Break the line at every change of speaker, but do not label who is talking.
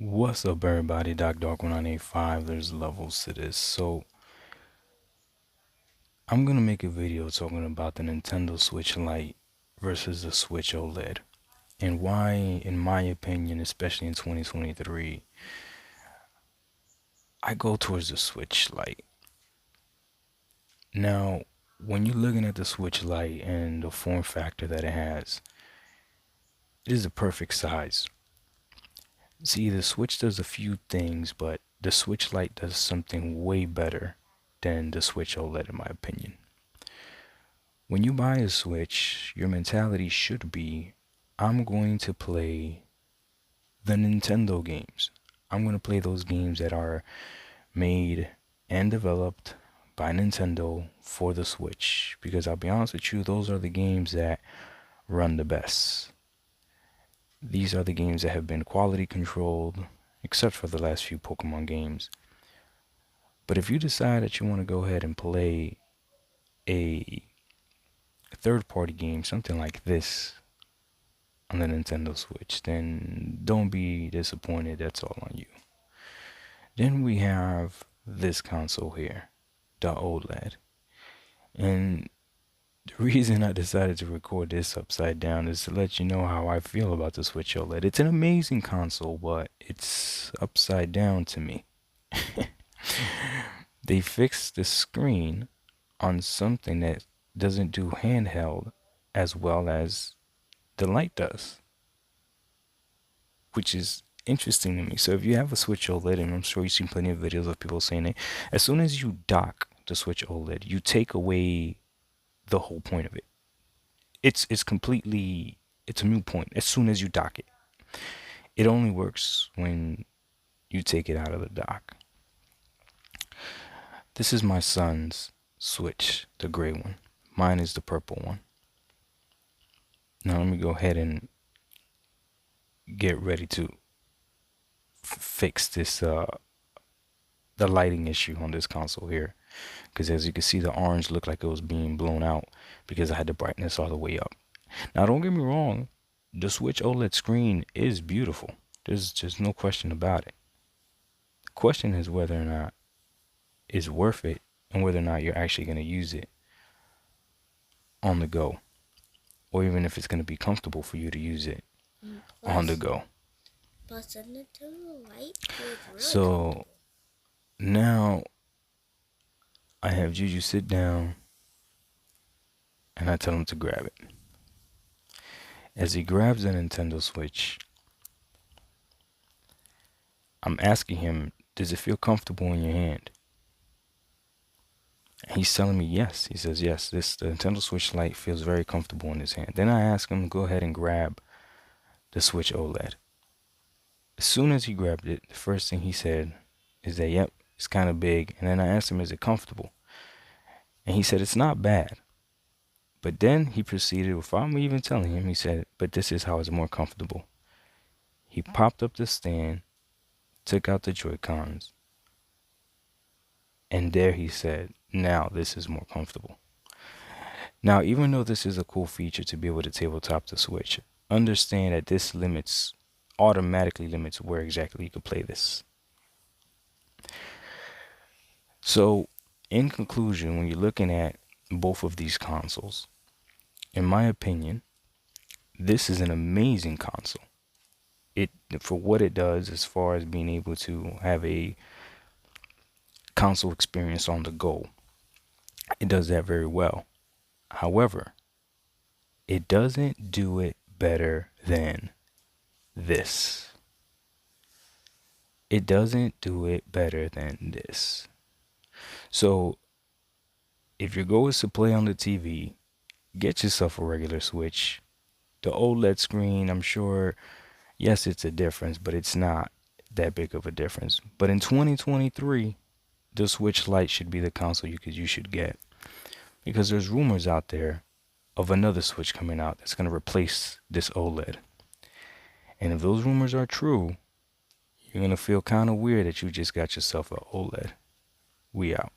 What's up, everybody? Doc Dark 1985. There's levels to this. So, I'm gonna make a video talking about the Nintendo Switch Lite versus the Switch OLED and why, in my opinion, especially in 2023, I go towards the Switch Lite. Now, when you're looking at the Switch Lite and the form factor that it has, it is the perfect size. See, the Switch does a few things, but the Switch Lite does something way better than the Switch OLED, in my opinion. When you buy a Switch, your mentality should be, I'm going to play the Nintendo games. I'm going to play those games that are made and developed by Nintendo for the Switch. Because I'll be honest with you, those are the games that run the best. These are the games that have been quality controlled, except for the last few Pokemon games. But if you decide that you want to go ahead and play a third-party game, something like this, on the Nintendo Switch, then don't be disappointed. That's all on you. Then we have this console here, the OLED. And the reason I decided to record this upside down is to let you know how I feel about the Switch OLED. It's an amazing console, but it's upside down to me. They fixed the screen on something that doesn't do handheld as well as the Lite does, which is interesting to me. So if you have a Switch OLED, and I'm sure you've seen plenty of videos of people saying it, as soon as you dock the Switch OLED, you take away the whole point of it. It's completely, it's a moot point as soon as you dock it. It only works when you take it out of the dock. This is my son's Switch, the gray one. Mine is the purple one. Now let me go ahead and get ready to fix this the lighting issue on this console here, because as you can see, the orange looked like it was being blown out because I had the brightness all the way up. Now don't get me wrong, the Switch OLED screen is beautiful. There's just no question about it. The question is whether or not it's worth it and whether or not you're actually going to use it on the go, or even if it's going to be comfortable for you to use it on the go.
Plus, the Nintendo Lite is really
So
comfortable.
now I have Juju sit down and I tell him to grab it. As he grabs the Nintendo Switch, I'm asking him, does it feel comfortable in your hand? And he's telling me yes. He says, yes, the Nintendo Switch Lite feels very comfortable in his hand. Then I ask him to go ahead and grab the Switch OLED. As soon as he grabbed it, the first thing he said is that, yep, it's kind of big. And then I asked him, is it comfortable? And he said, it's not bad. But then he proceeded, without me even telling him, he said, but this is how it's more comfortable. He popped up the stand, took out the Joy-Cons, and there he said, now this is more comfortable. Now, even though this is a cool feature to be able to tabletop the Switch, understand that this automatically limits where exactly you can play this. So, in conclusion, when you're looking at both of these consoles, in my opinion, this is an amazing console. It, for what it does as far as being able to have a console experience on the go, it does that very well. However, it doesn't do it better than this. It doesn't do it better than this. So, if your goal is to play on the TV, get yourself a regular Switch. The OLED screen, I'm sure, yes, it's a difference, but it's not that big of a difference. But in 2023, the Switch Lite should be the console you should get, because there's rumors out there of another Switch coming out that's going to replace this OLED. And if those rumors are true, you're going to feel kind of weird that you just got yourself an OLED. We out.